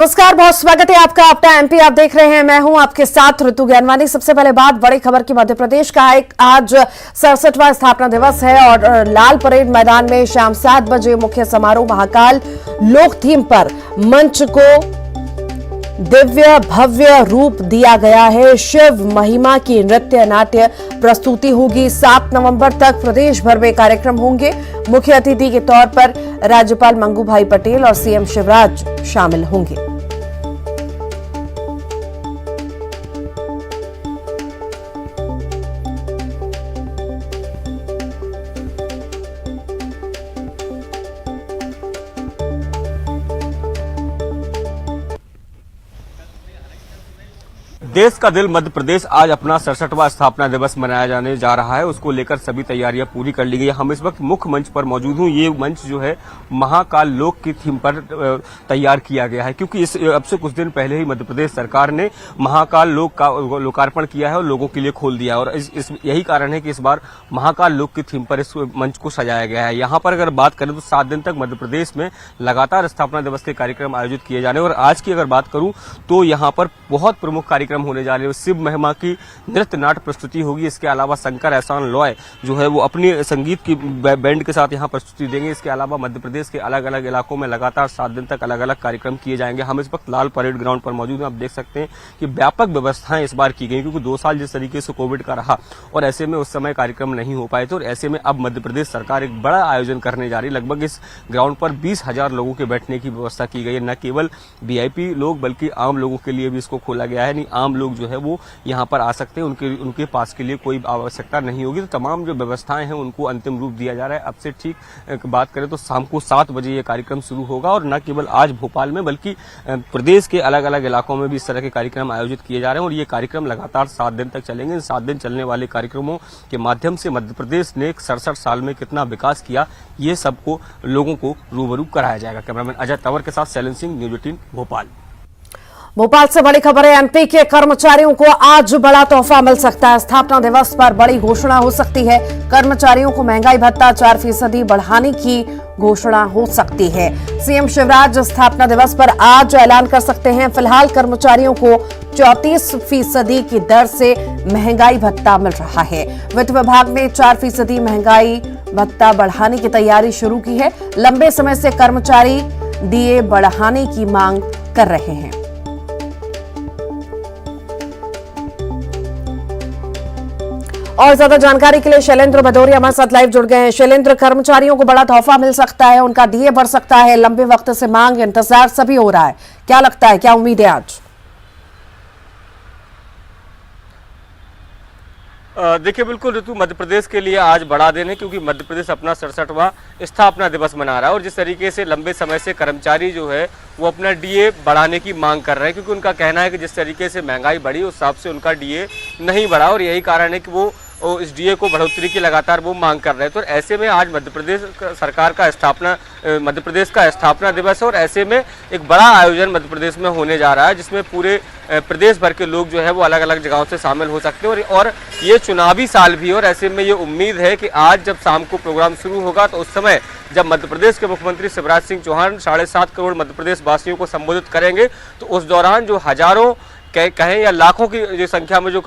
नमस्कार, बहुत स्वागत है आपका अपना एमपी। आप देख रहे हैं, मैं हूं आपके साथ ऋतु ज्ञानवानी। सबसे पहले बात बड़ी खबर की। मध्य प्रदेश का आज 67वां स्थापना दिवस है और लाल परेड मैदान में शाम 7 बजे मुख्य समारोह महाकाल लोक थीम पर मंच को दिव्य भव्य रूप दिया गया है। शिव महिमा की नृत्य नाट्य प्रस्तुति होगी। 7 नवंबर तक प्रदेश भर में कार्यक्रम होंगे। मुख्य अतिथि के तौर पर राज्यपाल मंगू भाई पटेल और सीएम शिवराज शामिल होंगे। देश का दिल मध्य प्रदेश आज अपना 67वां स्थापना दिवस मनाया जाने जा रहा है। उसको लेकर सभी तैयारियां पूरी कर ली गई। हम इस वक्त मुख्य मंच पर मौजूद हूं। ये मंच जो है महाकाल लोक की थीम पर तैयार किया गया है, क्योंकि अब से कुछ दिन पहले ही मध्य प्रदेश सरकार ने महाकाल लोक का लोकार्पण किया है और लोगों के लिए खोल दिया है। और यही कारण है कि इस बार महाकाल लोक की थीम पर इस मंच को सजाया गया है। यहाँ पर अगर बात करें तो 7 दिन तक मध्य प्रदेश में लगातार स्थापना दिवस के कार्यक्रम आयोजित किए जाने। और आज की अगर बात करूं तो यहाँ पर बहुत प्रमुख कार्यक्रम होने जा रहे हैं। शिव महिमा की नृत्य नाट्य प्रस्तुति होगी। इसके अलावा शंकर एहसान लॉय जो है वो अपनी संगीत की बैंड के साथ यहाँ प्रस्तुति देंगे। इसके अलावा मध्य प्रदेश के अलग अलग इलाकों में लगातार 7 दिन तक अलग अलग कार्यक्रम किए जाएंगे। हम इस वक्त लाल परेड ग्राउंड पर मौजूद हैं। आप देख सकते हैं कि व्यापक व्यवस्थाएं इस बार की गई, क्योंकि 2 साल जिस तरीके से कोविड का रहा और ऐसे में उस समय कार्यक्रम नहीं हो पाए थे। और ऐसे में अब मध्य प्रदेश सरकार एक बड़ा आयोजन करने जा रही है। लगभग इस ग्राउंड पर 20,000 लोगों के बैठने की व्यवस्था की गई है। न केवल वीआईपी लोग बल्कि आम लोगों के लिए भी इसको खोला गया है। नहीं, आम लोग जो है वो यहाँ पर आ सकते हैं। उनके पास के लिए कोई आवश्यकता नहीं होगी। तो तमाम जो व्यवस्थाएं हैं उनको अंतिम रूप दिया जा रहा है। अब से ठीक बात करें तो शाम को 7 बजे ये कार्यक्रम शुरू होगा। और न केवल आज भोपाल में बल्कि प्रदेश के अलग अलग इलाकों में भी इस तरह के कार्यक्रम आयोजित किए जा रहे हैं। और ये कार्यक्रम लगातार 7 दिन तक चलेंगे। इन 7 दिन चलने वाले कार्यक्रमों के माध्यम से मध्य प्रदेश ने 67 साल में कितना विकास किया, ये सबको लोगों को रूबरू कराया जाएगा। कैमरामैन अजय तंवर के साथ शैलेंद्र सिंह, न्यूज 18 भोपाल। भोपाल से बड़ी खबर है। एमपी के कर्मचारियों को आज बड़ा तोहफा मिल सकता है। स्थापना दिवस पर बड़ी घोषणा हो सकती है। कर्मचारियों को महंगाई भत्ता 4% बढ़ाने की घोषणा हो सकती है। सीएम शिवराज स्थापना दिवस पर आज ऐलान कर सकते हैं। फिलहाल कर्मचारियों को 34% की दर से महंगाई भत्ता मिल रहा है। वित्त विभाग ने 4% महंगाई भत्ता बढ़ाने की तैयारी शुरू की है। लंबे समय से कर्मचारी डीए बढ़ाने की मांग कर रहे हैं। और ज्यादा जानकारी के लिए शैलेंद्र भदौरिया हमारे साथ लाइव जुड़ गए हैं। शैलेंद्र, कर्मचारियों को बड़ा तोहफा मिल सकता है, उनका डीए बढ़ सकता है, लंबे वक्त से मांग इंतजार सभी हो रहा है, क्या लगता है, क्या उम्मीद है आज? देखिए, बिल्कुल ऋतु, मध्य प्रदेश के लिए आज बड़ा दिन है, क्योंकि मध्य प्रदेश अपना 67वां स्थापना दिवस मना रहा है। और जिस तरीके से लंबे समय से कर्मचारी जो है वो अपना डीए बढ़ाने की मांग कर रहे हैं, क्योंकि उनका कहना है कि जिस तरीके से महंगाई बढ़ी उस हिसाब से उनका डीए नहीं बढ़ा। और यही कारण है कि वो इस डीए को बढ़ोतरी की लगातार वो मांग कर रहे हैं। तो ऐसे में आज मध्य प्रदेश सरकार का मध्य प्रदेश का स्थापना दिवस है। और ऐसे में एक बड़ा आयोजन मध्य प्रदेश में होने जा रहा है, जिसमें पूरे प्रदेश भर के लोग जो है वो अलग अलग जगहों से शामिल हो सकते हैं। और ये चुनावी साल भी है। और ऐसे में ये उम्मीद है कि आज जब शाम को प्रोग्राम शुरू होगा तो उस समय जब मध्य प्रदेश के मुख्यमंत्री शिवराज सिंह चौहान 7.5 करोड़ मध्य प्रदेश वासियों को संबोधित करेंगे, तो उस दौरान जो हजारों कहें या लाखों की जो संख्या में जो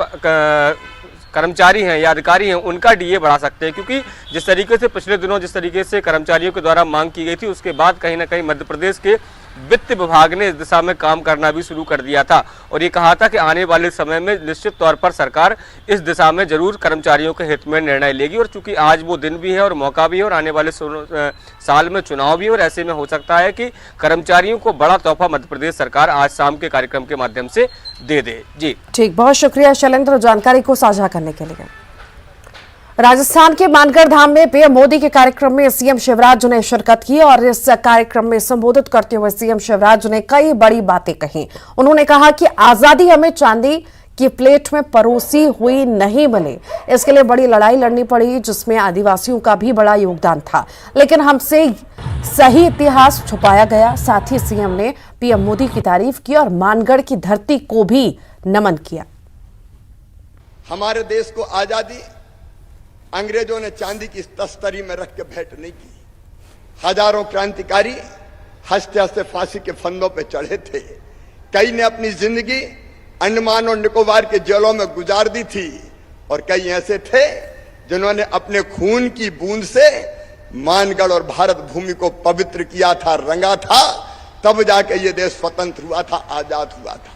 कर्मचारी हैं या अधिकारी हैं उनका डीए बढ़ा सकते हैं। क्योंकि जिस तरीके से पिछले दिनों जिस तरीके से कर्मचारियों के द्वारा मांग की गई थी, उसके बाद कहीं ना कहीं मध्य प्रदेश के वित्त विभाग ने इस दिशा में काम करना भी शुरू कर दिया था। और ये कहा था कि आने वाले समय में निश्चित तौर पर सरकार इस दिशा में जरूर कर्मचारियों के हित में निर्णय लेगी। और चूंकि आज वो दिन भी है और मौका भी है और आने वाले साल में चुनाव भी है, और ऐसे में हो सकता है कि कर्मचारियों को बड़ा तोहफा मध्य प्रदेश सरकार आज शाम के कार्यक्रम के माध्यम से दे दे। जी ठीक, बहुत शुक्रिया शैलेंद्र जानकारी को साझा करने के लिए। राजस्थान के मानगढ़ धाम में पीएम मोदी के कार्यक्रम में सीएम शिवराज ने शिरकत की और इस कार्यक्रम में संबोधित करते हुए सीएम शिवराज ने कई बड़ी बातें कही। उन्होंने कहा कि आजादी हमें चांदी की प्लेट में परोसी हुई नहीं मिली, इसके लिए बड़ी लड़ाई लड़नी पड़ी, जिसमें आदिवासियों का भी बड़ा योगदान था, लेकिन हमसे सही इतिहास छुपाया गया। साथ ही सीएम ने पीएम मोदी की तारीफ की और मानगढ़ की धरती को भी नमन किया। हमारे देश को आजादी अंग्रेजों ने चांदी की तस्तरी में रख के भेंट नहीं की। हजारों क्रांतिकारी हंसते हंसते फांसी के फंदों पे चढ़े थे। कई ने अपनी जिंदगी अंडमान और निकोबार के जेलों में गुजार दी थी और कई ऐसे थे जिन्होंने अपने खून की बूंद से मानगढ़ और भारत भूमि को पवित्र किया था, रंगा था, तब जाके ये देश स्वतंत्र हुआ था, आजाद हुआ था।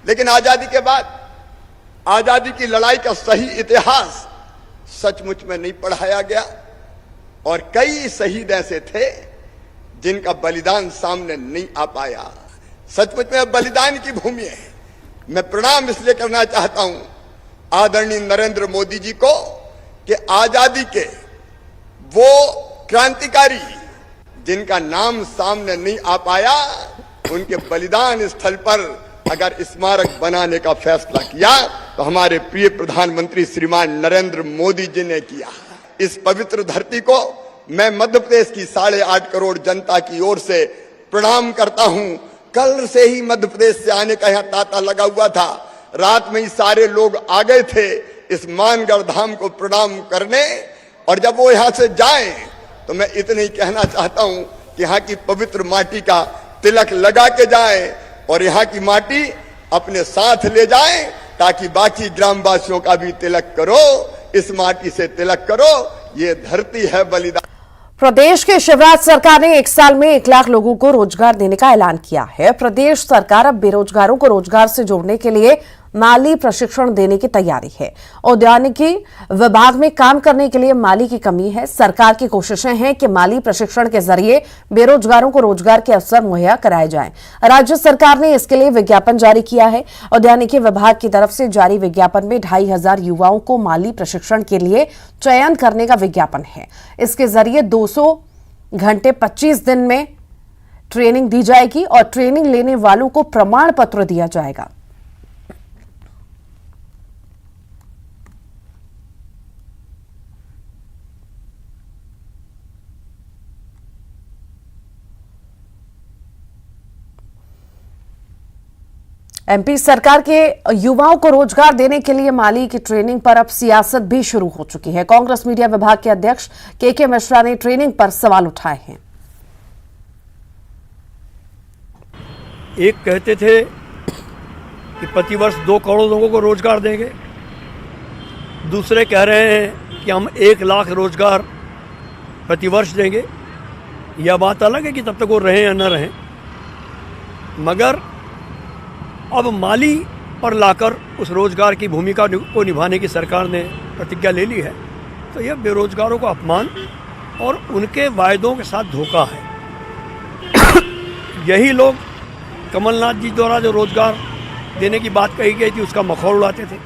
लेकिन आजादी के बाद आजादी की लड़ाई का सही इतिहास सचमुच में नहीं पढ़ाया गया और कई शहीद ऐसे थे जिनका बलिदान सामने नहीं आ पाया। सचमुच में बलिदान की भूमि है। मैं प्रणाम इसलिए करना चाहता हूं आदरणीय नरेंद्र मोदी जी को कि आजादी के वो क्रांतिकारी जिनका नाम सामने नहीं आ पाया, उनके बलिदान स्थल पर अगर स्मारक बनाने का फैसला किया तो हमारे प्रिय प्रधानमंत्री श्रीमान नरेंद्र मोदी जी ने किया। इस पवित्र धरती को मैं मध्य प्रदेश की 8.5 करोड़ जनता की ओर से प्रणाम करता हूं। कल से ही मध्य प्रदेश से आने का यहाँ तांता लगा हुआ था। रात में ही सारे लोग आ गए थे इस मानगढ़ धाम को प्रणाम करने, और जब वो यहाँ से जाएं तो मैं इतना ही कहना चाहता हूं कि यहाँ की पवित्र माटी का तिलक लगा के जाएं और यहाँ की माटी अपने साथ ले जाएं ताकि बाकी ग्रामवासियों का भी तिलक करो। इस माटी से तिलक करो, ये धरती है बलिदान। प्रदेश की शिवराज सरकार ने 1 साल में 1 लाख लोगों को रोजगार देने का ऐलान किया है। प्रदेश सरकार अब बेरोजगारों को रोजगार से जोड़ने के लिए माली प्रशिक्षण देने की तैयारी है। उद्यानिकी विभाग में काम करने के लिए माली की कमी है। सरकार की कोशिशें हैं कि माली प्रशिक्षण के जरिए बेरोजगारों को रोजगार के अवसर मुहैया कराए जाएं। राज्य सरकार ने इसके लिए विज्ञापन जारी किया है। उद्यानिकी विभाग की तरफ से जारी विज्ञापन में 2500 युवाओं को माली प्रशिक्षण के लिए चयन करने का विज्ञापन है। इसके जरिए 200 घंटे 25 दिन में ट्रेनिंग दी जाएगी और ट्रेनिंग लेने वालों को प्रमाण पत्र दिया जाएगा। एमपी सरकार के युवाओं को रोजगार देने के लिए माली की ट्रेनिंग पर अब सियासत भी शुरू हो चुकी है। कांग्रेस मीडिया विभाग के अध्यक्ष के मिश्रा ने ट्रेनिंग पर सवाल उठाए हैं। एक कहते थे कि प्रतिवर्ष 2 करोड़ लोगों को रोजगार देंगे, दूसरे कह रहे हैं कि हम 1 लाख रोजगार प्रतिवर्ष देंगे। यह बात अलग है कि तब तक वो रहें या न रहें, मगर अब माली पर लाकर उस रोजगार की भूमिका को निभाने की सरकार ने प्रतिज्ञा ले ली है। तो यह बेरोजगारों को अपमान और उनके वायदों के साथ धोखा है। यही लोग कमलनाथ जी द्वारा जो रोजगार देने की बात कही गई थी उसका मखौल उड़ाते थे,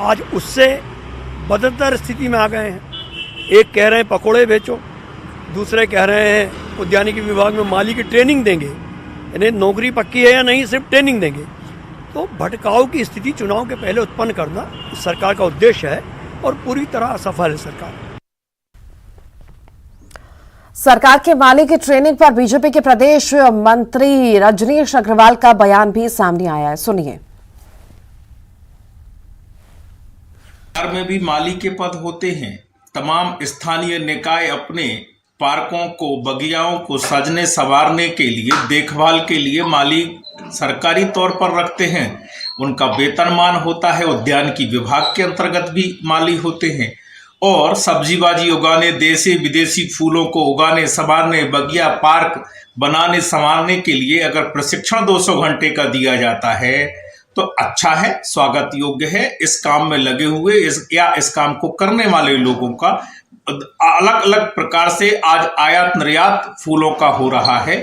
आज उससे बदतर स्थिति में आ गए हैं। एक कह रहे हैं पकोड़े बेचो, दूसरे कह रहे हैं उद्यानिकी विभाग में माली की ट्रेनिंग देंगे। यानी नौकरी पक्की है या नहीं, सिर्फ ट्रेनिंग देंगे। तो भटकाव की स्थिति चुनाव के पहले उत्पन्न करना इस सरकार का उद्देश्य है और पूरी तरह असफल है सरकार के माली की ट्रेनिंग पर बीजेपी के प्रदेश मंत्री रजनीश अग्रवाल का बयान भी सामने आया है, सुनिए। सरकार में भी माली के पद होते हैं। तमाम स्थानीय निकाय अपने पार्कों को, बगियाओं को सजने संवारने के लिए, देखभाल के लिए माली सरकारी तौर पर रखते हैं। उनका वेतनमान होता है। उद्यानिकी विभाग के अंतर्गत भी माली होते हैं और सब्जी बाजी उगाने, देसी विदेशी फूलों को उगाने, संवारने, बगिया पार्क बनाने संवारने के लिए अगर प्रशिक्षण 200 घंटे का दिया जाता है तो अच्छा है, स्वागत योग्य है। इस काम में लगे हुए इस काम को करने वाले लोगों का अलग अलग प्रकार से आज आयात निर्यात फूलों का हो रहा है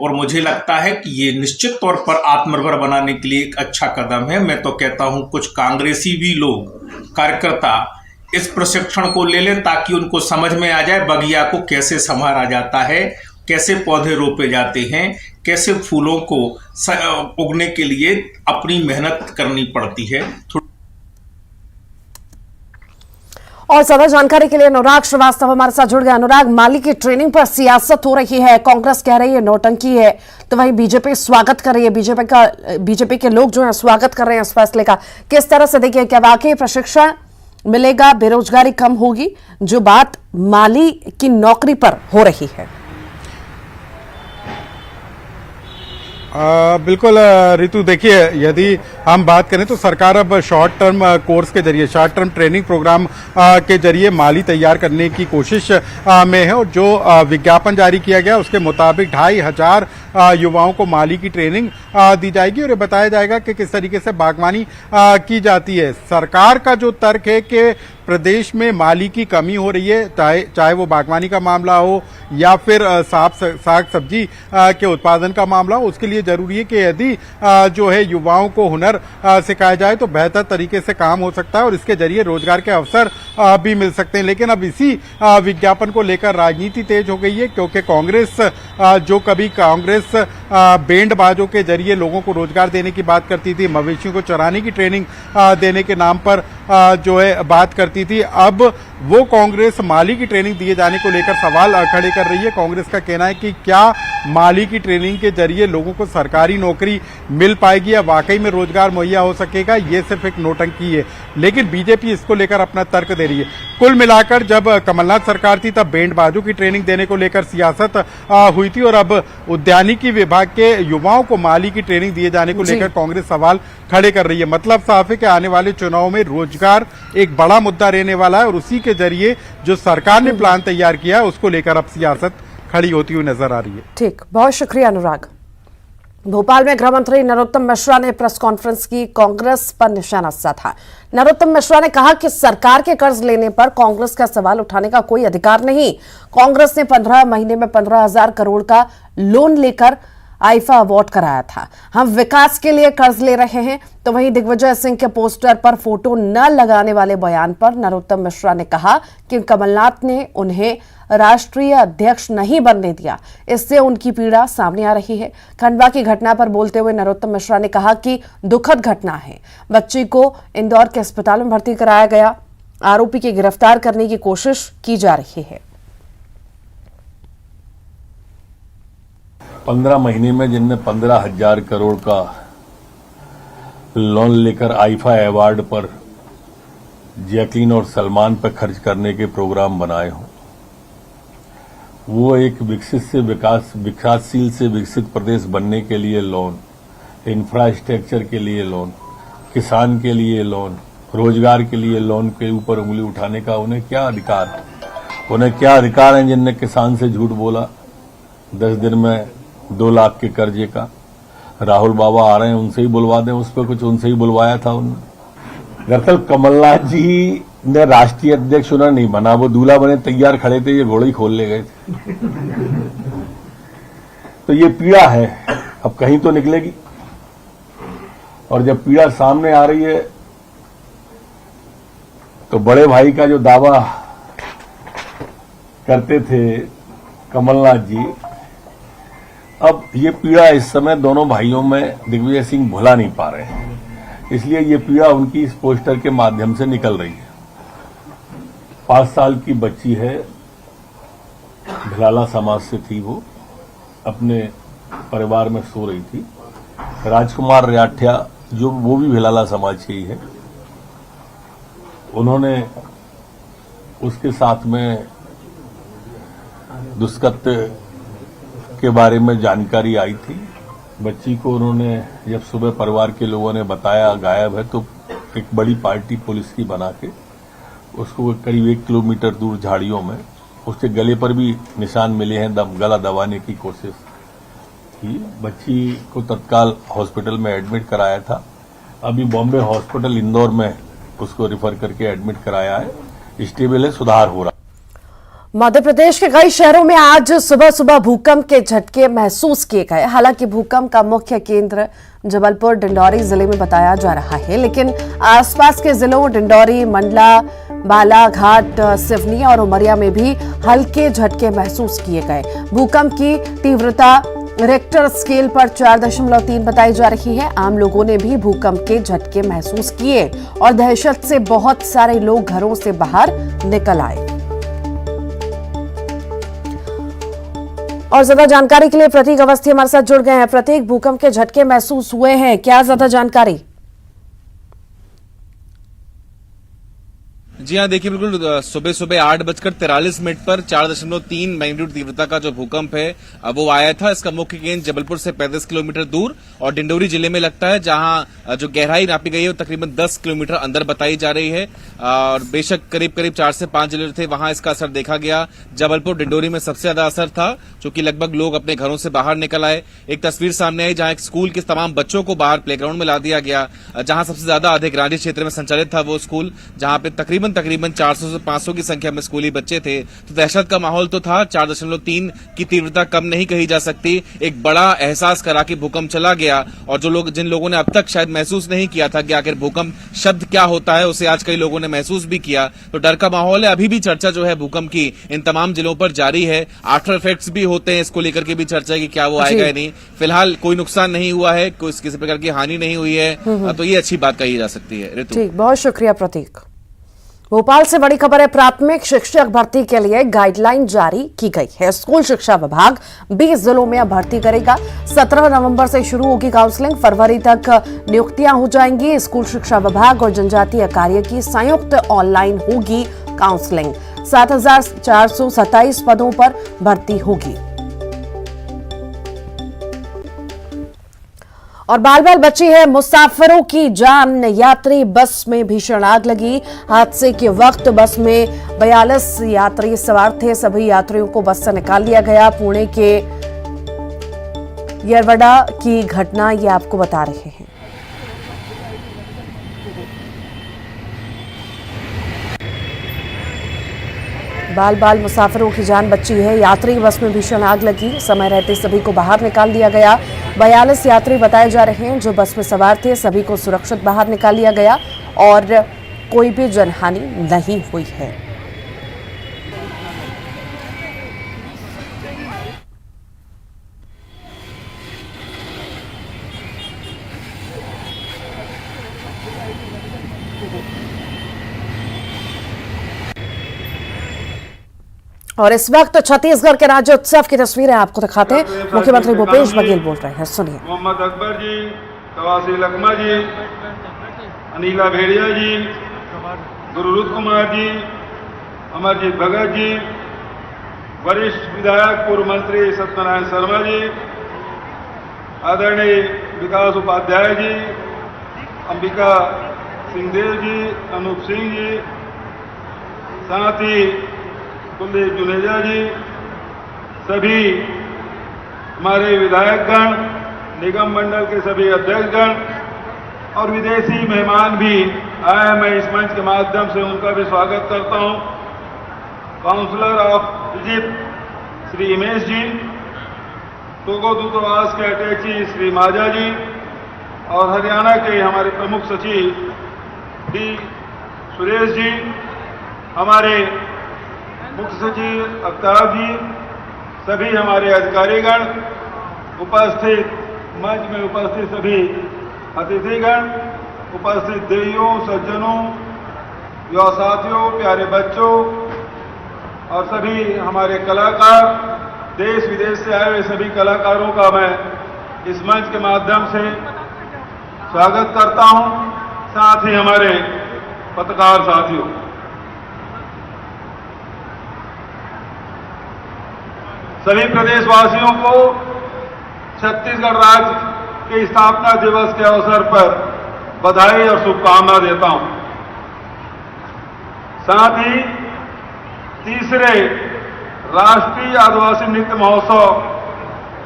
और मुझे लगता है कि ये निश्चित तौर पर आत्मनिर्भर बनाने के लिए एक अच्छा कदम है। मैं तो कहता हूं कुछ कांग्रेसी भी लोग, कार्यकर्ता इस प्रशिक्षण को ले लें ताकि उनको समझ में आ जाए बगिया को कैसे संवारा जाता है, कैसे पौधे रोपे जाते हैं, कैसे फूलों को उगने के लिए अपनी मेहनत करनी पड़ती है। और ज्यादा जानकारी के लिए अनुराग श्रीवास्तव हमारे साथ जुड़ गए। अनुराग, माली की ट्रेनिंग पर सियासत हो रही है, कांग्रेस कह रही है नौटंकी है, तो वहीं बीजेपी स्वागत कर रही है। बीजेपी के लोग जो है स्वागत कर रहे हैं इस फैसले का। किस तरह से देखिए, क्या वाकई प्रशिक्षण मिलेगा, बेरोजगारी कम होगी, जो बात माली की नौकरी पर हो रही है? बिल्कुल रितु, देखिए यदि हम बात करें तो सरकार अब शॉर्ट टर्म कोर्स के जरिए, शॉर्ट टर्म ट्रेनिंग प्रोग्राम के जरिए माली तैयार करने की कोशिश में है। और जो विज्ञापन जारी किया गया उसके मुताबिक 2500 युवाओं को माली की ट्रेनिंग दी जाएगी और ये बताया जाएगा कि किस तरीके से बागवानी की जाती है। सरकार का जो तर्क है कि प्रदेश में माली की कमी हो रही है, चाहे वो बागवानी का मामला हो या फिर साग सब्जी के उत्पादन का मामला हो, उसके लिए जरूरी है कि यदि जो है युवाओं को हुनर सिखाया जाए तो बेहतर तरीके से काम हो सकता है और इसके जरिए रोजगार के अवसर भी मिल सकते हैं। लेकिन अब इसी विज्ञापन को लेकर राजनीति तेज हो गई है, क्योंकि कांग्रेस जो कभी कांग्रेस बैंडबाजों के जरिए लोगों को रोजगार देने की बात करती थी, मवेशियों को चराने की ट्रेनिंग देने के नाम पर जो है बात करती थी, अब वो कांग्रेस माली की ट्रेनिंग दिए जाने को लेकर सवाल खड़े कर रही है। कांग्रेस का कहना है कि क्या माली की ट्रेनिंग के जरिए लोगों को सरकारी नौकरी मिल पाएगी या वाकई में रोजगार मुहैया हो सकेगा, ये सिर्फ एक नौटंकी है। लेकिन बीजेपी इसको लेकर अपना तर्क दे रही है। कुल मिलाकर जब कमलनाथ सरकार थी तब बैंडबाजों की ट्रेनिंग देने को लेकर सियासत हुई थी और अब उद्यानिकी विभाग के युवाओं को माली की ट्रेनिंग दिए जाने को लेकर कांग्रेस सवाल खड़े कर रही है। मतलब साफ है कि आने वाले चुनाव में रोजगार एक बड़ा मुद्दा रहने वाला है और उसी के जरिए जो सरकार ने प्लान तैयार किया है उसको लेकर अब सियासत खड़ी होती हुई नजर आ रही है। ठीक, बहुत शुक्रिया अनुराग। भोपाल में गृह मंत्री नरोत्तम मिश्रा ने प्रेस कॉन्फ्रेंस की, कांग्रेस पर निशाना साधा। नरोत्तम मिश्रा ने कहा कि सरकार के कर्ज लेने पर कांग्रेस का सवाल उठाने का कोई अधिकार नहीं। कांग्रेस ने 15 महीने में 15,000 करोड़ का लोन लेकर आईफा अवार्ड कराया था। हम विकास के लिए कर्ज ले रहे हैं। तो वहीं दिग्विजय सिंह के पोस्टर पर फोटो न लगाने वाले बयान पर नरोत्तम मिश्रा ने कहा कि कमलनाथ ने उन्हें राष्ट्रीय अध्यक्ष नहीं बनने दिया, इससे उनकी पीड़ा सामने आ रही है। खंडवा की घटना पर बोलते हुए नरोत्तम मिश्रा ने कहा कि दुखद घटना है, बच्ची को इंदौर के अस्पताल में भर्ती कराया गया, आरोपी की गिरफ्तार करने की कोशिश की जा रही है। 15 महीने में जिनने 15,000 करोड़ का लोन लेकर आईफा अवार्ड पर जैकलीन और सलमान पर खर्च करने के प्रोग्राम बनाए हों, वो एक विकासशील से विकसित प्रदेश बनने के लिए लोन, इंफ्रास्ट्रक्चर के लिए लोन, किसान के लिए लोन, रोजगार के लिए लोन के ऊपर उंगली उठाने का उन्हें क्या अधिकार है? उन्हें क्या अधिकार है जिनने किसान से झूठ बोला 10 दिन में 2 लाख के कर्जे का? राहुल बाबा आ रहे हैं, उनसे ही बुलवा दें, उस पर कुछ उनसे ही बुलवाया था उन्होंने। दरअसल कमलनाथ जी ने राष्ट्रीय अध्यक्ष उन्हें नहीं बना, वो दूल्हा बने तैयार खड़े थे, ये घोड़े ही खोल ले गए थे। तो ये पीड़ा है, अब कहीं तो निकलेगी। और जब पीड़ा सामने आ रही है तो बड़े भाई का जो दावा करते थे कमलनाथ जी, अब ये पीड़ा इस समय दोनों भाइयों में दिग्विजय सिंह भुला नहीं पा रहे हैं, इसलिए ये पीड़ा उनकी इस पोस्टर के माध्यम से निकल रही है। 5 साल की बच्ची है, भिलाला समाज से थी, वो अपने परिवार में सो रही थी। राजकुमार राठिया जो वो भी भिलाला समाज के ही है, उन्होंने उसके साथ में दुष्कृत्य के बारे में जानकारी आई थी। बच्ची को उन्होंने जब सुबह परिवार के लोगों ने बताया गायब है, तो एक बड़ी पार्टी पुलिस की बना के उसको करीब 1 किलोमीटर दूर झाड़ियों में उसके गले पर भी निशान मिले हैं, गला दबाने की कोशिश की। बच्ची को तत्काल हॉस्पिटल में एडमिट कराया था। अभी बॉम्बे हॉस्पिटल इंदौर में उसको रिफर करके एडमिट कराया है, स्टेबल है, सुधार हो रहा है। मध्य प्रदेश के कई शहरों में आज सुबह सुबह भूकंप के झटके महसूस किए गए। हालांकि भूकंप का मुख्य केंद्र जबलपुर डिंडौरी जिले में बताया जा रहा है, लेकिन आसपास के जिलों डिंडौरी, मंडला, बालाघाट, सिवनी और उमरिया में भी हल्के झटके महसूस किए गए। भूकंप की तीव्रता रिक्टर स्केल पर 4.3 बताई जा रही है। आम लोगों ने भी भूकंप के झटके महसूस किए और दहशत से बहुत सारे लोग घरों से बाहर निकल आए। और ज्यादा जानकारी के लिए प्रतीक अवस्थी हमारे साथ जुड़ गए हैं। प्रतीक, भूकंप के झटके महसूस हुए हैं, क्या ज्यादा जानकारी? जी हाँ, देखिए बिल्कुल सुबह सुबह 8:43 पर 4.3 मैग्नीट्यूड तीव्रता का जो भूकंप है वो आया था। इसका मुख्य केंद्र जबलपुर से 35 किलोमीटर दूर और डिंडोरी जिले में लगता है, जहां जो गहराई नापी गई है वो तकरीबन 10 किलोमीटर अंदर बताई जा रही है। और बेशक करीब करीब 4 से 5 जिले थे, वहां इसका असर देखा गया। जबलपुर डिंडोरी में सबसे ज्यादा असर था, क्योंकि लगभग लोग अपने घरों से बाहर निकल आए। एक तस्वीर सामने आई जहां एक स्कूल के तमाम बच्चों को बाहर प्लेग्राउंड में ला दिया गया, जहां सबसे ज्यादा अधिक रांची क्षेत्र में संचालित था वो स्कूल, जहां पे तकरीबन 400 से 500 की संख्या में स्कूली बच्चे थे। तो दहशत का माहौल तो था। 4.3 की तीव्रता कम नहीं कही जा सकती। एक बड़ा एहसास करा कि भूकंप चला गया, और जिन लोगों ने अब तक शायद महसूस नहीं किया था कि आखिर भूकंप शब्द क्या होता है, उसे आज कई लोगों ने महसूस भी किया। तो डर का माहौल है। अभी भी चर्चा जो है भूकंप की इन तमाम जिलों पर जारी है। आफ्टर इफेक्ट्स भी होते हैं, इसको लेकर के भी चर्चा है कि क्या वो आएगा या नहीं। फिलहाल कोई नुकसान नहीं हुआ है, किसी प्रकार की हानि नहीं हुई है, तो ये अच्छी बात कही जा सकती है। ऋतु, ठीक, बहुत शुक्रिया प्रतीक। भोपाल से बड़ी खबर है, प्राथमिक शिक्षक भर्ती के लिए गाइडलाइन जारी की गई है। स्कूल शिक्षा विभाग 20 जिलों में अब भर्ती करेगा। 17 नवंबर से शुरू होगी काउंसलिंग, फरवरी तक नियुक्तियां हो जाएंगी। स्कूल शिक्षा विभाग और जनजातीय कार्य की संयुक्त ऑनलाइन होगी काउंसलिंग। 7,427 पदों पर भर्ती होगी। और बाल बाल बची है मुसाफिरों की जान। यात्री बस में भीषण आग लगी। हादसे के वक्त बस में 42 यात्री सवार थे। सभी यात्रियों को बस से निकाल लिया गया। पुणे के येरवडा की घटना ये आपको बता रहे हैं। बाल बाल मुसाफिरों की जान बची है। यात्री बस में भीषण आग लगी। समय रहते सभी को बाहर निकाल दिया गया। 42 यात्री बताए जा रहे हैं जो बस में सवार थे। सभी को सुरक्षित बाहर निकाल लिया गया और कोई भी जनहानि नहीं हुई है। और इस वक्त छत्तीसगढ़ के राज्योत्सव की तस्वीरें आपको दिखाते हैं। मुख्यमंत्री भूपेश बघेल बोल रहे हैं, सुनिए। मोहम्मद अकबर जी, कवासी लकमा जी, अनिला भेड़िया जी, गुरुरुत कुमार जी, अमरजीत भगत जी, वरिष्ठ विधायक पूर्व मंत्री सत्यनारायण शर्मा जी, आदरणीय विकास उपाध्याय जी, अंबिका सिंहदेव जी, अनूप सिंह जी, साथ ही कुलदीप जुनेजा जी, सभी हमारे विधायकगण, निगम मंडल के सभी अध्यक्षगण और विदेशी मेहमान भी आए। मैं इस मंच के माध्यम से उनका भी स्वागत करता हूं। Counsellor of Egypt Shri Imesh ji, Togo दूतावास के अटैची श्री माजा जी और हरियाणा के हमारे प्रमुख सचिव डी सुरेश जी, हमारे मुख्य सचिव अफ्ताब जी, सभी हमारे अधिकारीगण, उपस्थित मंच में उपस्थित सभी अतिथिगण, उपस्थित देवियों, सज्जनों, युवा साथियों, प्यारे बच्चों और सभी हमारे कलाकार, देश विदेश से आए हुए सभी कलाकारों का मैं इस मंच के माध्यम से स्वागत करता हूं। साथ ही हमारे पत्रकार साथियों, सभी प्रदेशवासियों को छत्तीसगढ़ राज्य के स्थापना दिवस के अवसर पर बधाई और शुभकामना देता हूं। साथ ही तीसरे राष्ट्रीय आदिवासी नृत्य महोत्सव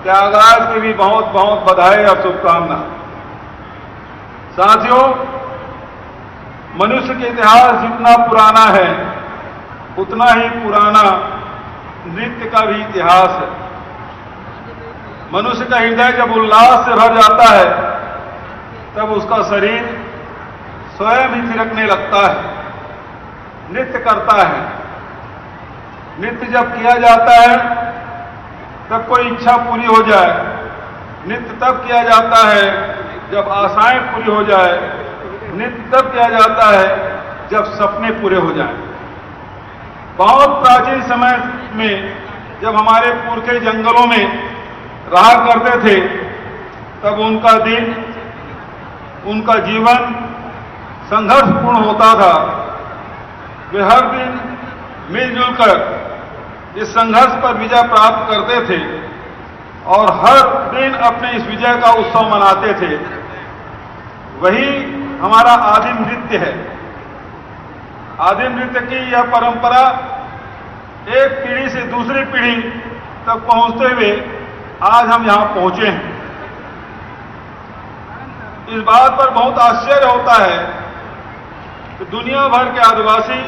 के आगाज की भी बहुत बहुत बधाई और शुभकामना। साथियों, मनुष्य के इतिहास जितना पुराना है उतना ही पुराना नृत्य का भी इतिहास है। मनुष्य का हृदय जब उल्लास से भर जाता है तब उसका शरीर स्वयं ही थिरकने लगता है, नृत्य करता है। नृत्य जब किया जाता है तब कोई इच्छा पूरी हो जाए। नृत्य तब किया जाता है जब आशाएं पूरी हो जाए। नृत्य तब किया जाता है जब सपने पूरे हो जाएं। बहुत प्राचीन समय में जब हमारे पुरखे जंगलों में रहा करते थे तब उनका दिन, उनका जीवन संघर्षपूर्ण होता था। वे हर दिन मिलजुल कर इस संघर्ष पर विजय प्राप्त करते थे और हर दिन अपने इस विजय का उत्सव मनाते थे। वही हमारा आदिम नृत्य है। आदिम नृत्य की यह परंपरा एक पीढ़ी से दूसरी पीढ़ी तक पहुंचते हुए आज हम यहां पहुंचे हैं। इस बात पर बहुत आश्चर्य होता है कि दुनिया भर के आदिवासी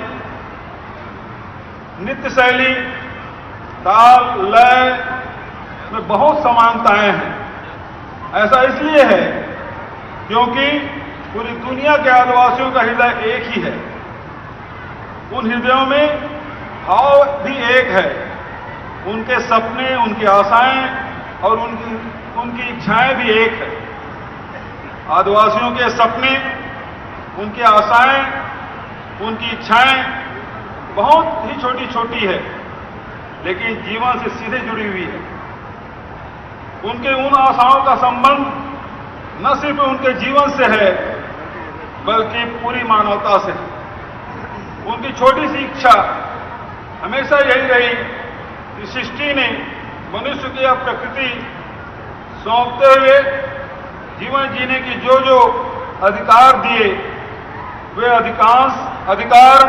नृत्य शैली, ताल, लय में बहुत समानताएं हैं। ऐसा इसलिए है क्योंकि पूरी दुनिया के आदिवासियों का हृदय एक ही है। उन हृदयों में भाव भी एक है। उनके सपने, उनकी आशाएं और उनकी इच्छाएं भी एक है। आदिवासियों के सपने, उनकी आशाएं, उनकी इच्छाएं बहुत ही छोटी छोटी है, लेकिन जीवन से सीधे जुड़ी हुई है। उनके उन आशाओं का संबंध न सिर्फ उनके जीवन से है, बल्कि पूरी मानवता से है। उनकी छोटी सी इच्छा हमेशा यही रही कि सृष्टि ने मनुष्य की यह प्रकृति सौंपते हुए जीवन जीने की जो जो अधिकार दिए, वे अधिकांश अधिकार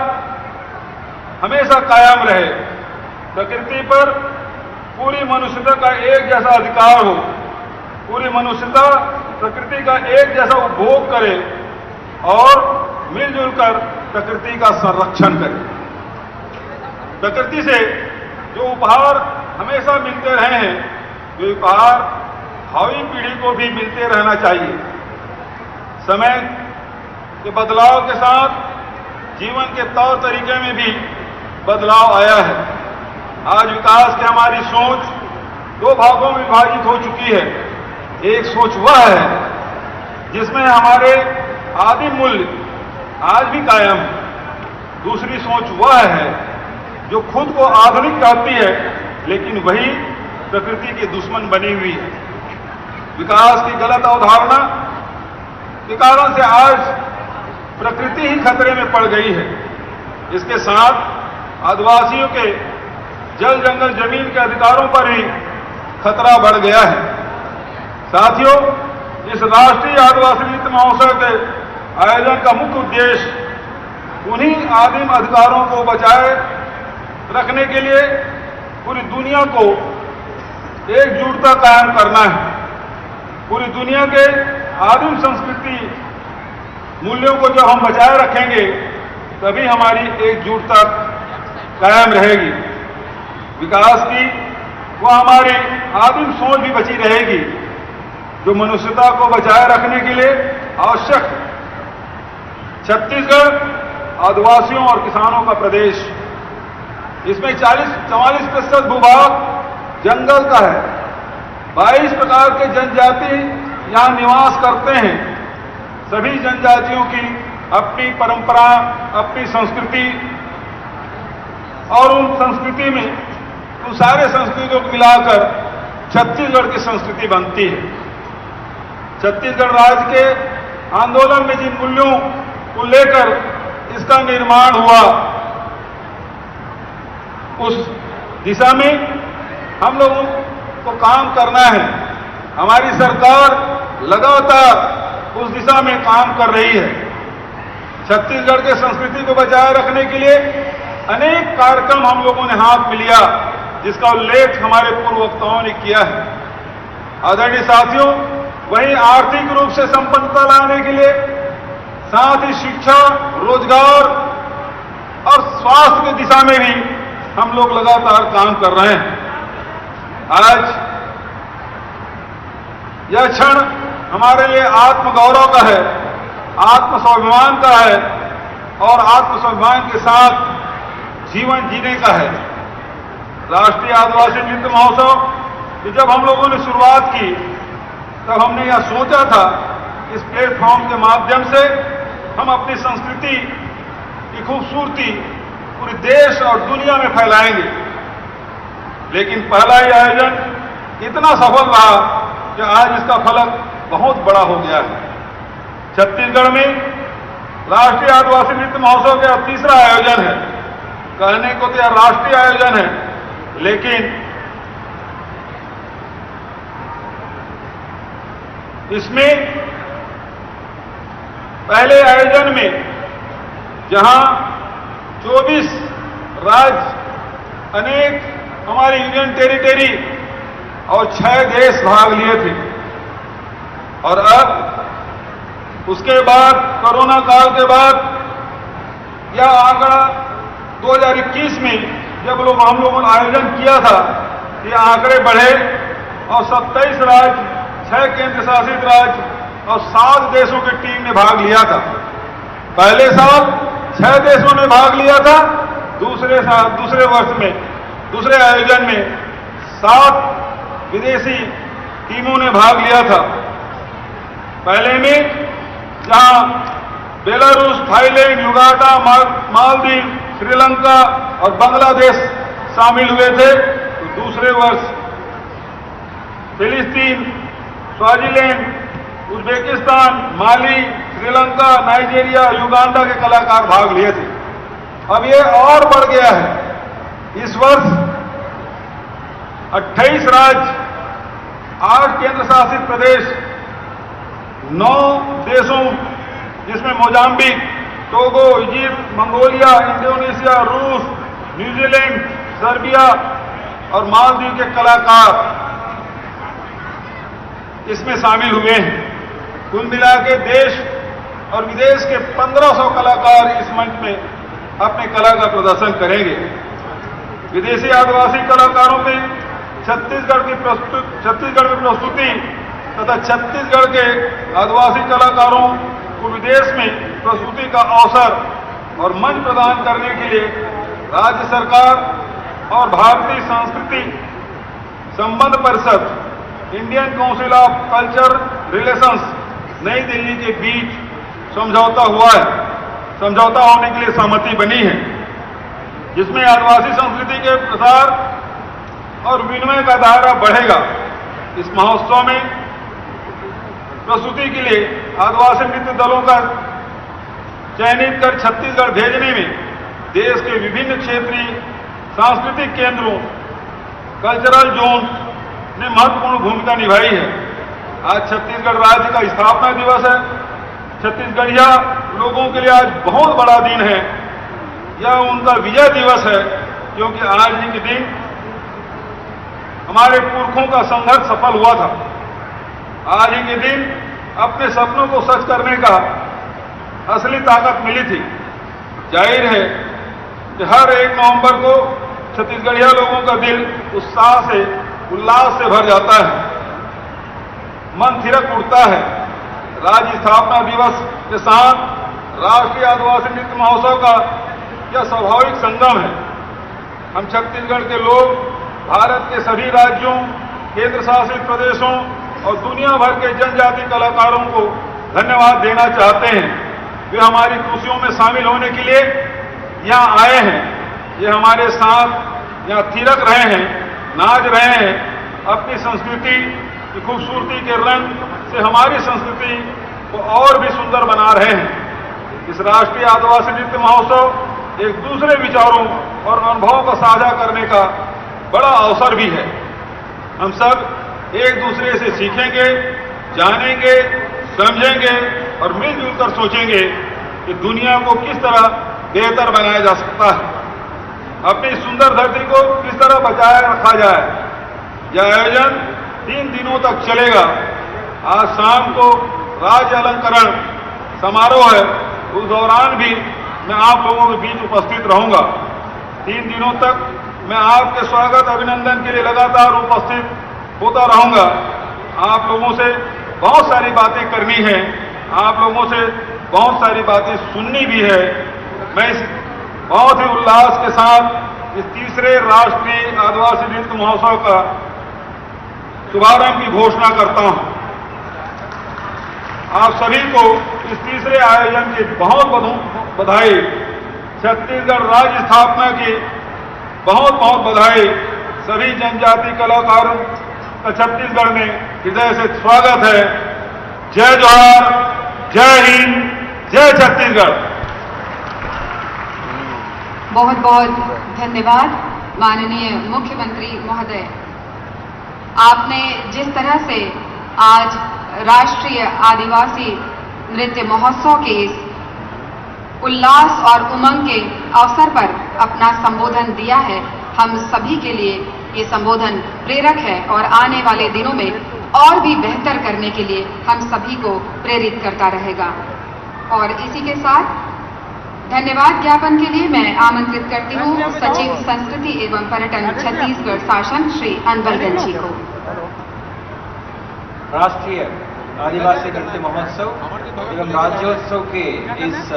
हमेशा कायम रहे। प्रकृति पर पूरी मनुष्यता का एक जैसा अधिकार हो, पूरी मनुष्यता प्रकृति का एक जैसा उपभोग करे और मिलजुल कर प्रकृति का संरक्षण करे। प्रकृति से जो उपहार हमेशा मिलते रहे हैं, वे उपहार भावी पीढ़ी को भी मिलते रहना चाहिए। समय के बदलाव के साथ जीवन के तौर तरीके में भी बदलाव आया है। आज विकास की हमारी सोच दो भागों में विभाजित हो चुकी है। एक सोच वह है जिसमें हमारे आदिम मूल्य आज भी कायम है। दूसरी सोच वह है जो खुद को आधुनिक कहती है, लेकिन वही प्रकृति की दुश्मन बनी हुई है। विकास की गलत अवधारणा के कारण से आज प्रकृति ही खतरे में पड़ गई है। इसके साथ आदिवासियों के जल, जंगल, जमीन के अधिकारों पर भी खतरा बढ़ गया है। साथियों, इस राष्ट्रीय आदिवासी नृत्य महोत्सव के आयोजन का मुख्य उद्देश्य उन्हीं आदिम अधिकारों को बचाए रखने के लिए पूरी दुनिया को एकजुटता कायम करना है। पूरी दुनिया के आदिम संस्कृति मूल्यों को जब हम बचाए रखेंगे, तभी हमारी एकजुटता कायम रहेगी। विकास की वह हमारी आदिम सोच भी बची रहेगी, जो मनुष्यता को बचाए रखने के लिए आवश्यक है। छत्तीसगढ़ आदिवासियों और किसानों का प्रदेश, इसमें 44% भूभाग जंगल का है। 22 प्रकार के जनजाति यहां निवास करते हैं। सभी जनजातियों की अपनी परंपरा, अपनी संस्कृति, और उन संस्कृति में उन सारे संस्कृतियों को मिलाकर छत्तीसगढ़ की संस्कृति बनती है। छत्तीसगढ़ राज्य के आंदोलन में जिन मूल्यों को लेकर इसका निर्माण हुआ, उस दिशा में हम लोगों को काम करना है। हमारी सरकार लगातार उस दिशा में काम कर रही है। छत्तीसगढ़ के संस्कृति को बचाए रखने के लिए अनेक कार्यक्रम हम लोगों ने हाथ में लिया, जिसका उल्लेख हमारे पूर्व वक्ताओं ने किया है। आदरणीय साथियों, वहीं आर्थिक रूप से संपन्नता लाने के लिए साथ ही शिक्षा, रोजगार और स्वास्थ्य की दिशा में भी हम लोग लगातार काम कर रहे हैं। आज यह क्षण हमारे लिए आत्मगौरव का है, आत्मस्वाभिमान का है और आत्मस्वाभिमान के साथ जीवन जीने का है। राष्ट्रीय आदिवासी नृत्य महोत्सव की जब हम लोगों ने शुरुआत की, तब हमने यह सोचा था इस प्लेटफॉर्म के माध्यम से हम अपनी संस्कृति की खूबसूरती पूरे देश और दुनिया में फैलाएंगे। लेकिन पहला यह आयोजन इतना सफल रहा कि आज इसका फलक बहुत बड़ा हो गया है। छत्तीसगढ़ में राष्ट्रीय आदिवासी नृत्य महोत्सव का तीसरा आयोजन है। कहने को तो यह राष्ट्रीय आयोजन है, लेकिन इसमें पहले आयोजन में जहां 24 राज्य, अनेक हमारी यूनियन टेरिटरी और 6 देश भाग लिए थे, और अब उसके बाद कोरोना काल के बाद यह आंकड़ा 2021 में जब हम लोगों ने आयोजन किया था, ये आंकड़े बढ़े और 27 राज्य, 6 केंद्र शासित राज्य और 7 देशों की टीम ने भाग लिया था। पहले साल 6 देशों ने भाग लिया था, दूसरे वर्ष में, दूसरे आयोजन में 7 विदेशी टीमों ने भाग लिया था। पहले में जहां Belarus, Thailand, Uganda, Maldives, Sri Lanka और बांग्लादेश शामिल हुए थे, तो दूसरे वर्ष फिलिस्तीन, स्वाजीलैंड, उज्बेकिस्तान, माली, श्रीलंका, नाइजीरिया, युगांडा के कलाकार भाग लिए थे। अब ये और बढ़ गया है। इस वर्ष 28 राज्य, 8 केंद्र शासित प्रदेश, 9 देशों जिसमें Mozambique, Togo, Egypt, Mongolia, Indonesia, रूस, न्यूजीलैंड, सर्बिया और मालदीव के कलाकार इसमें शामिल हुए हैं। कुल मिला के देश और विदेश के 1500 कलाकार इस मंच में अपने कला का प्रदर्शन करेंगे। विदेशी आदिवासी कलाकारों में छत्तीसगढ़ में प्रस्तुति तथा छत्तीसगढ़ के आदिवासी कलाकारों को विदेश में प्रस्तुति का अवसर और मंच प्रदान करने के लिए राज्य सरकार और भारतीय संस्कृति संबंध परिषद, Indian council of culture relations, नई दिल्ली के बीच समझौता हुआ है। समझौता होने के लिए सहमति बनी है, जिसमें आदिवासी संस्कृति के प्रसार और विनिमय का दायरा बढ़ेगा। इस महोत्सव में प्रस्तुति के लिए आदिवासी नृत्य दलों का चयनित कर छत्तीसगढ़ भेजने में देश के विभिन्न क्षेत्रीय सांस्कृतिक केंद्रों, कल्चरल जोन ने महत्वपूर्ण भूमिका निभाई है। आज छत्तीसगढ़ राज्य का स्थापना दिवस है। छत्तीसगढ़िया लोगों के लिए आज बहुत बड़ा दिन है। यह उनका विजय दिवस है, क्योंकि आज ही के दिन हमारे पुरखों का संघर्ष सफल हुआ था। आज ही के दिन अपने सपनों को सच करने का असली ताकत मिली थी। जाहिर है कि हर 1 नवंबर को छत्तीसगढ़िया लोगों का दिल उत्साह से, उल्लास से भर जाता है, मन थिरक उठता है। राज्य स्थापना दिवस के साथ राष्ट्रीय आदिवासी नृत्य महोत्सव का यह स्वाभाविक संगम है। हम छत्तीसगढ़ के लोग भारत के सभी राज्यों, केंद्र शासित प्रदेशों और दुनिया भर के जनजाति कलाकारों को धन्यवाद देना चाहते हैं। वे हमारी खुशियों में शामिल होने के लिए यहाँ आए हैं। ये हमारे साथ यहाँ थिरक रहे हैं, नाच रहे हैं, अपनी संस्कृति की खूबसूरती के रंग से हमारी संस्कृति को और भी सुंदर बना रहे हैं। इस राष्ट्रीय आदिवासी नृत्य महोत्सव एक दूसरे विचारों और अनुभवों को साझा करने का बड़ा अवसर भी है। हम सब एक दूसरे से सीखेंगे, जानेंगे, समझेंगे और मिलजुल कर सोचेंगे कि दुनिया को किस तरह बेहतर बनाया जा सकता है, अपनी सुंदर धरती को किस तरह बचाए रखा जाए। यह आयोजन 3 दिनों तक चलेगा। आज शाम को राज्य अलंकरण समारोह है, उस दौरान भी मैं आप लोगों के बीच उपस्थित रहूंगा। 3 दिनों तक मैं आपके स्वागत अभिनंदन के लिए लगातार उपस्थित होता रहूंगा। आप लोगों से बहुत सारी बातें करनी है, आप लोगों से बहुत सारी बातें सुननी भी है। मैं इस बहुत ही उल्लास के साथ इस तीसरे राष्ट्रीय आदिवासी नृत्य महोत्सव का शुभारंभ की घोषणा करता हूं। आप सभी को इस तीसरे आयोजन की बहुत बहुत बधाई। छत्तीसगढ़ राज्य स्थापना की बहुत बहुत बधाई। सभी जनजाति कलाकारों का छत्तीसगढ़ में हृदय से स्वागत है। जय जोहार, जय हिंद, जय छत्तीसगढ़। बहुत बहुत धन्यवाद माननीय मुख्यमंत्री महोदय। आपने जिस तरह से आज राष्ट्रीय आदिवासी नृत्य महोत्सव के इस उल्लास और उमंग के अवसर पर अपना संबोधन दिया है, हम सभी के लिए ये संबोधन प्रेरक है और आने वाले दिनों में और भी बेहतर करने के लिए हम सभी को प्रेरित करता रहेगा। और इसी के साथ धन्यवाद ज्ञापन के लिए मैं आमंत्रित करती हूँ सचिव संस्कृति एवं पर्यटन छत्तीसगढ़ शासन श्री अनबलगंज जी को। राष्ट्रीय आदिवासी नृत्य महोत्सव एवं राज्योत्सव के इस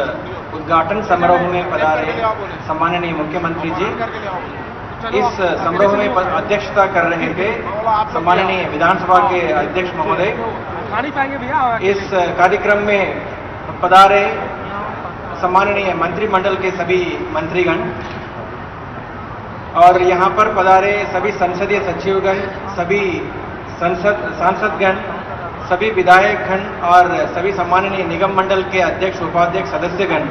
उद्घाटन समारोह में पधारे सम्माननीय मुख्यमंत्री जी, इस समारोह में अध्यक्षता कर रहे थे सम्माननीय विधानसभा के अध्यक्ष महोदय। इस कार्यक्रम में पधारे सम्माननीय मंत्रिमंडल के सभी मंत्रीगण और यहाँ पर पधारे सभी संसदीय सचिवगण, सभी सांसदगण, सभी विधायकगण और सभी सम्माननीय निगम मंडल के अध्यक्ष उपाध्यक्ष सदस्यगण।